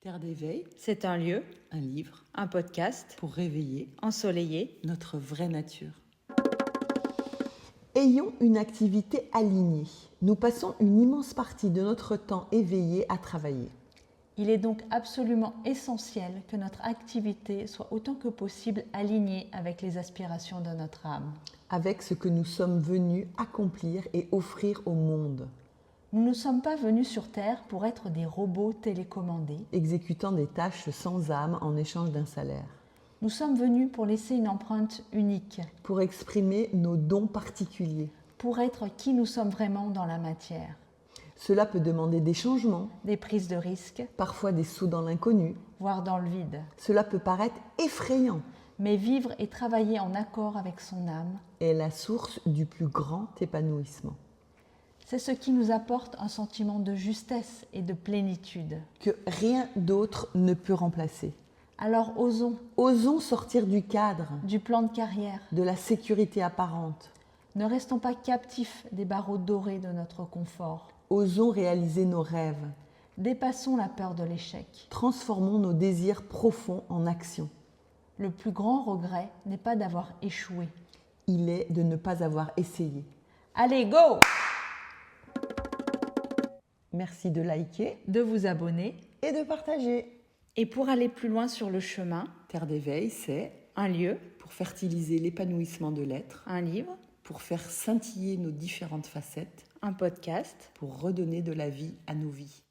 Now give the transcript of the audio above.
Terre d'éveil, C'est un lieu, un livre un podcast pour réveiller ensoleillé. notre vraie nature. Ayons une activité alignée. Nous passons une immense partie de notre temps éveillé à travailler. Il est donc absolument essentiel que notre activité soit autant que possible alignée avec les aspirations de notre âme. Avec ce que nous sommes venus accomplir et offrir au monde, Nous ne sommes pas venus sur Terre pour être des robots télécommandés. exécutant des tâches sans âme en échange d'un salaire, Nous sommes venus pour laisser une empreinte unique, pour exprimer nos dons particuliers. pour être qui nous sommes vraiment dans la matière. Cela peut demander des changements, Des prises de risques, parfois des sauts dans l'inconnu. voire dans le vide. Cela peut paraître effrayant, Mais vivre et travailler en accord avec son âme, est la source du plus grand épanouissement, c'est ce qui nous apporte un sentiment de justesse et de plénitude. que rien d'autre ne peut remplacer. Alors osons, Osons sortir du cadre, du plan de carrière. de la sécurité apparente. Ne restons pas captifs des barreaux dorés de notre confort. Osons réaliser nos rêves. Dépassons la peur de l'échec. Transformons nos désirs profonds en action. Le plus grand regret n'est pas d'avoir échoué. Il est de ne pas avoir essayé. Allez, go! Merci de liker De vous abonner. et de partager. Et pour aller plus loin sur le chemin, Terre d'éveil, c'est un lieu, pour fertiliser l'épanouissement de l'être, un livre, pour faire scintiller nos différentes facettes, un podcast. pour redonner de la vie à nos vies.